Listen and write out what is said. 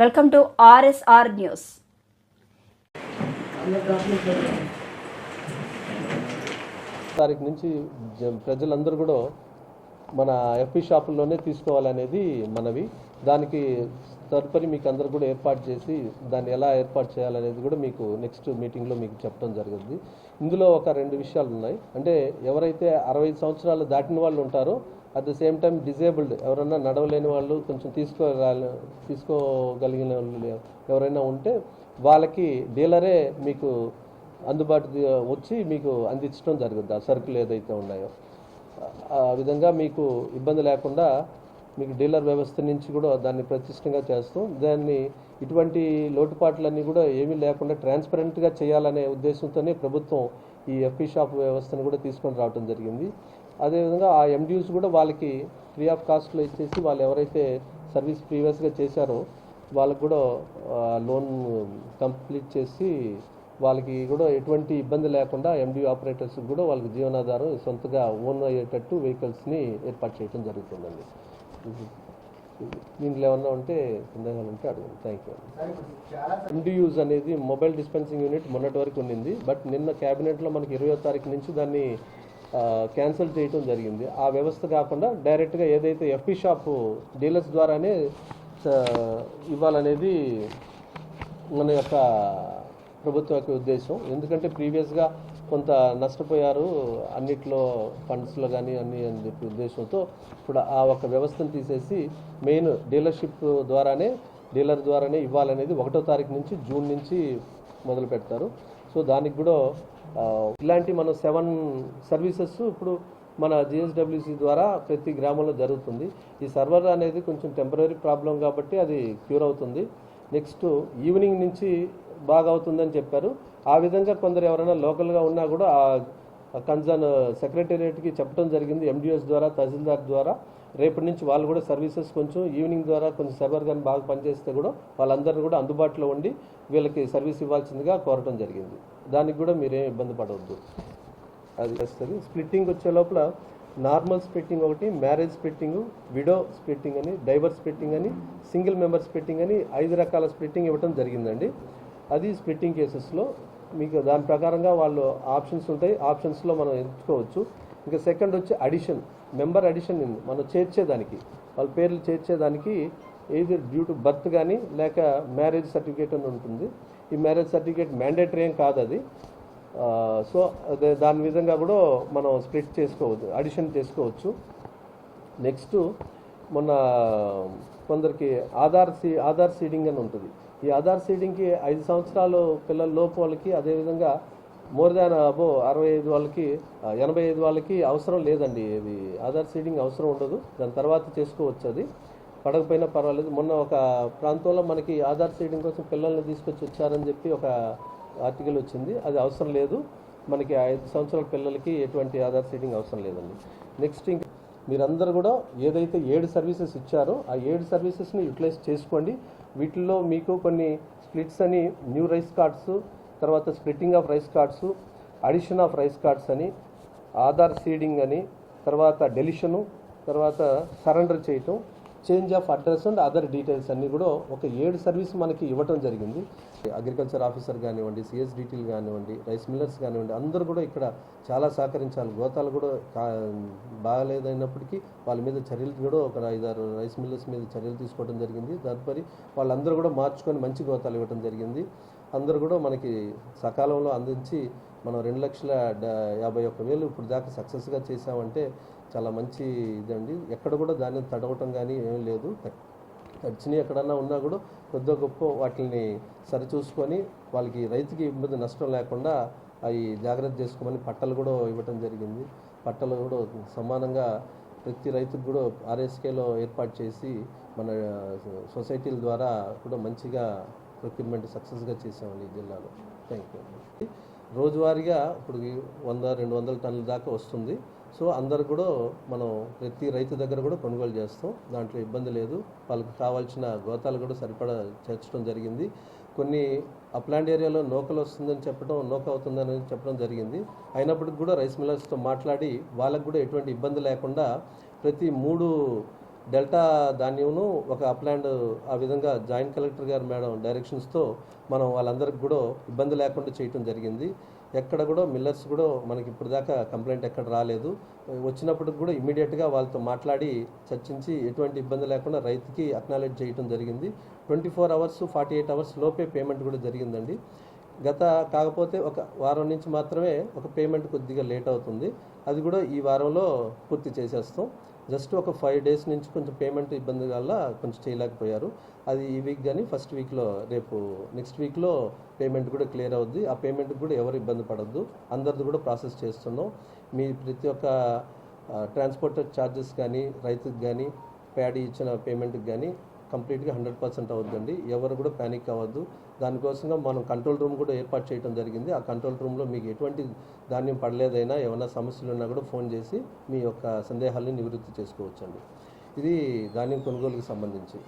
Welcome to RSR news. తారీఖు నుంచి ప్రజలందరూ కూడా మన ఎఫ్పి షాపుల్లోనే తీసుకోవాలనేది మనవి. దానికి తదుపరి మీకు అందరూ కూడా ఏర్పాటు చేసి దాన్ని ఎలా ఏర్పాటు చేయాలనేది కూడా మీకు నెక్స్ట్ మీటింగ్లో మీకు చెప్పడం జరుగుతుంది. ఇందులో ఒక 2 విషయాలు ఉన్నాయి. అంటే ఎవరైతే 65 సంవత్సరాలు దాటిన వాళ్ళు ఉంటారో, at the same time disabled ఎవరైనా నడవలేని వాళ్ళు, కొంచెం తీసుకోగలిగిన వాళ్ళు ఎవరైనా ఉంటే వాళ్ళకి డీలరే మీకు అందుబాటుకి వచ్చి మీకు అందించడం జరుగుతుంది. ఆ సరుకులు ఏదైతే ఉన్నాయో ఆ విధంగా మీకు ఇబ్బంది లేకుండా మీకు డీలర్ వ్యవస్థ నుంచి కూడా దాన్ని ప్రతిష్టంగా చేస్తాం. దాన్ని ఇటువంటి లోటుపాట్లన్నీ కూడా ఏమీ లేకుండా ట్రాన్స్పరెంట్గా చేయాలనే ఉద్దేశంతోనే ప్రభుత్వం ఈ ఎఫ్పి షాప్ వ్యవస్థను కూడా తీసుకొని రావడం జరిగింది. అదేవిధంగా ఆ ఎండ్యూస్ కూడా వాళ్ళకి ఫ్రీ ఆఫ్ కాస్ట్లో ఇచ్చేసి వాళ్ళు ఎవరైతే సర్వీస్ ప్రీవియస్గా చేశారో వాళ్ళకు కూడా లోన్ కంప్లీట్ చేసి వాళ్ళకి కూడా ఎటువంటి ఇబ్బంది లేకుండా ఎండి ఆపరేటర్స్ కూడా వాళ్ళకి జీవనాధారం సొంతగా ఓన్ అయ్యేటట్టు వెహికల్స్ని ఏర్పాటు చేయడం జరుగుతుందండి. దీంట్లో ఏమన్నా ఉంటే సందేహాలు ఉంటే అడగండి. Thank you. ఎండియూస్ అనేది మొబైల్ డిస్పెన్సింగ్ యూనిట్ మొన్నటి వరకు ఉండింది. బట్ నిన్న క్యాబినెట్లో మనకి 20వ తారీఖు నుంచి దాన్ని క్యాన్సిల్ చేయడం జరిగింది. ఆ వ్యవస్థ కాకుండా డైరెక్ట్గా ఏదైతే ఎఫ్పి షాప్ డీలర్స్ ద్వారానే ఇవ్వాలనేది మన యొక్క ప్రభుత్వం యొక్క ఉద్దేశం. ఎందుకంటే ప్రీవియస్గా కొంత నష్టపోయారు అన్నిట్లో, ఫండ్స్లో కానీ అన్ని అని చెప్పి ఉద్దేశంతో ఇప్పుడు ఆ ఒక వ్యవస్థను తీసేసి మెయిన్ డీలర్ ద్వారానే ఇవ్వాలనేది 1వ తారీఖు నుంచి జూన్ నుంచి మొదలు పెడతారు. సో దానికి కూడా ఇలాంటి మనం 7 సర్వీసెస్ ఇప్పుడు మన జిఎస్డబ్ల్యూసి ద్వారా ప్రతి గ్రామంలో జరుగుతుంది. ఈ సర్వర్ అనేది కొంచెం టెంపరీ ప్రాబ్లం కాబట్టి అది క్యూర్ అవుతుంది. నెక్స్ట్ ఈవినింగ్ నుంచి బాగా అవుతుందని చెప్పారు. ఆ విధంగా కొందరు ఎవరైనా లోకల్గా ఉన్నా కూడా ఆ కన్సర్న్ సెక్రటేరియట్కి చెప్పడం జరిగింది ఎండిఎస్ ద్వారా, తహసీల్దార్ ద్వారా. రేపటి నుంచి వాళ్ళు కూడా సర్వీసెస్ కొంచెం ఈవినింగ్ ద్వారా కొంచెం సర్వర్ కానీ బాగా పనిచేస్తే కూడా వాళ్ళందరూ కూడా అందుబాటులో ఉండి వీళ్ళకి సర్వీస్ ఇవ్వాల్సిందిగా కోరటం జరిగింది. దానికి కూడా మీరేం ఇబ్బంది పడవద్దు. అది వస్తుంది. స్ప్లిట్టింగ్ వచ్చే లోపల నార్మల్ స్ప్లిట్టింగ్ ఒకటి, మ్యారేజ్ స్ప్లిట్టింగ్, విడో స్ప్లిట్టింగ్ అని, డైవర్స్ స్ప్లిట్టింగ్ అని, సింగిల్ మెంబర్ స్ప్లిట్టింగ్ అని 5 రకాల స్ప్లిట్టింగ్ ఇవ్వడం జరిగిందండి. అది స్ప్లిట్టింగ్ కేసెస్లో మీకు దాని ప్రకారంగా వాళ్ళు ఆప్షన్స్ ఉంటాయి. ఆప్షన్స్లో మనం ఎంచుకోవచ్చు. ఇంకా సెకండ్ వచ్చి అడిషన్, మెంబర్ అడిషన్ మనం చేర్చేదానికి, వాళ్ళ పేర్లు చేర్చేదానికి ఏది డ్యూ టు బర్త్ కానీ లేక మ్యారేజ్ సర్టిఫికేట్ అని ఉంటుంది. ఈ మ్యారేజ్ సర్టిఫికేట్ మ్యాండేటరీ ఏం కాదు అది. సో అదే దాని విధంగా కూడా మనం స్ప్లిట్ చేసుకోవచ్చు, అడిషన్ చేసుకోవచ్చు. నెక్స్ట్ మొన్న కొందరికి ఆధార్ సీడింగ్ అని ఉంటుంది. ఈ ఆధార్ సీడింగ్కి 5 సంవత్సరాలు పిల్లల లోపు వాళ్ళకి, అదేవిధంగా మోర్ దాన్ అబో 65 వాళ్ళకి, 85 వాళ్ళకి అవసరం లేదండి. ఇది ఆధార్ సీడింగ్ అవసరం ఉండదు. దాని తర్వాత చేసుకోవచ్చు, అది పడకపోయినా పర్వాలేదు. మొన్న ఒక ప్రాంతంలో మనకి ఆధార్ సీడింగ్ కోసం పిల్లల్ని తీసుకొచ్చి వచ్చారని చెప్పి ఒక ఆర్టికల్ వచ్చింది. అది అవసరం లేదు. మనకి 5 సంవత్సరాల పిల్లలకి ఎటువంటి ఆధార్ సీడింగ్ అవసరం లేదండి. నెక్స్ట్ మీరందరూ కూడా ఏదైతే 7 సర్వీసెస్ ఇచ్చారో ఆ 7 సర్వీసెస్ని యూటిలైజ్ చేసుకోండి. వీటిల్లో మీకు కొన్ని స్ప్లిట్స్ అని, న్యూ రైస్ కార్డ్స్, తర్వాత splitting of rice cards, addition of rice cards అని, ఆధార్ సీడింగ్ అని, తర్వాత డెలిషను, తర్వాత సరెండర్ చేయటం, change of address and other details అన్నీ కూడా ఒక 7 సర్వీస్ మనకి ఇవ్వటం జరిగింది. అగ్రికల్చర్ ఆఫీసర్ కానివ్వండి, సిఎస్డిటీలు కానివ్వండి, రైస్ మిల్లర్స్ కానివ్వండి, అందరూ కూడా ఇక్కడ చాలా సహకరించాలి. గోతాలు కూడా బాగాలేదైనప్పటికీ వాళ్ళ మీద చర్యలు కూడా ఒక 5-6 రైస్ మిల్లర్స్ మీద చర్యలు తీసుకోవడం జరిగింది. తదుపరి వాళ్ళందరూ కూడా మార్చుకొని మంచి గోతాలు ఇవ్వడం జరిగింది. అందరూ కూడా మనకి సకాలంలో అందించి మనం 2,51,000 ఇప్పుడు దాకా సక్సెస్గా చేసామంటే చాలా మంచి ఇదండి. ఎక్కడ కూడా దాన్ని తడవటం కానీ ఏమీ లేదు. తడిచినవి ఎక్కడన్నా ఉన్నా కూడా కొద్ది గొప్ప వాటిని సరిచూసుకొని వాళ్ళకి రైతుకి ఇబ్బంది నష్టం లేకుండా అవి జాగ్రత్త చేసుకోమని పట్టలు కూడా ఇవ్వటం జరిగింది. పట్టలు కూడా సమానంగా ప్రతి రైతుకు కూడా ఆర్ఎస్కేలో ఏర్పాటు చేసి మన సొసైటీల ద్వారా కూడా మంచిగా ప్రొక్యూర్మెంట్ సక్సెస్గా చేసామండి ఈ జిల్లాలో. Thank you. రోజువారీగా ఇప్పుడు 100-200 టన్నుల దాకా వస్తుంది. సో అందరు కూడా మనం ప్రతి రైతు దగ్గర కూడా కొనుగోలు చేస్తాం. దాంట్లో ఇబ్బంది లేదు. వాళ్ళకి కావాల్సిన గోతాలు కూడా సరిపడా చేర్చడం జరిగింది. కొన్ని అప్లాండ్ ఏరియాలో నోకలు వస్తుందని చెప్పడం, నోక అవుతుందని చెప్పడం జరిగింది. అయినప్పటికి కూడా రైస్ మిల్లర్స్తో మాట్లాడి వాళ్ళకు కూడా ఎటువంటి ఇబ్బంది లేకుండా ప్రతి 3 డెల్టా ధాన్యంను ఒక అప్లాండ్ ఆ విధంగా జాయింట్ కలెక్టర్ గారు మేడం డైరెక్షన్స్తో మనం వాళ్ళందరికీ కూడా ఇబ్బంది లేకుండా చేయటం జరిగింది. ఎక్కడ కూడా మిల్లర్స్ కూడా మనకి ఇప్పుడు దాకా కంప్లైంట్ ఎక్కడ రాలేదు. వచ్చినప్పటికి కూడా ఇమ్మీడియట్గా వాళ్ళతో మాట్లాడి చర్చించి ఎటువంటి ఇబ్బంది లేకుండా రైతుకి అక్నాలెడ్జ్ చేయటం జరిగింది. 24 అవర్స్ 48 అవర్స్ లోపే పేమెంట్ కూడా జరిగిందండి. కాకపోతే ఒక వారం నుంచి మాత్రమే ఒక పేమెంట్ కొద్దిగా లేట్ అవుతుంది. అది కూడా ఈ వారంలో పూర్తి చేసేస్తాం. జస్ట్ ఒక 5 డేస్ నుంచి కొంచెం పేమెంట్ ఇబ్బంది వల్ల కొంచెం చేయలేకపోయారు. అది ఈ వీక్ కానీ ఫస్ట్ వీక్లో రేపు నెక్స్ట్ వీక్లో పేమెంట్ కూడా క్లియర్ అవుద్ది. ఆ పేమెంట్కి కూడా ఎవరు ఇబ్బంది పడద్దు, అందరిది కూడా ప్రాసెస్ చేస్తున్నాం. మీ ప్రతి ఒక్క ట్రాన్స్పోర్ట్ ఛార్జెస్ కానీ రైతుకి కానీ ప్యాడీ ఇచ్చిన పేమెంట్కి కానీ కంప్లీట్గా 100% అవుద్దండి. ఎవరు కూడా ప్యానిక్ అవ్వద్దు. దానికోసంగా మనం కంట్రోల్ రూమ్ కూడా ఏర్పాటు చేయడం జరిగింది. ఆ కంట్రోల్ రూమ్లో మీకు ఎటువంటి ధాన్యం పడలేదైనా ఏమైనా సమస్యలు ఉన్నా కూడా ఫోన్ చేసి మీ యొక్క సందేహాలను నివృత్తి చేసుకోవచ్చండి. ఇది ధాన్యం కొనుగోలుకి సంబంధించి.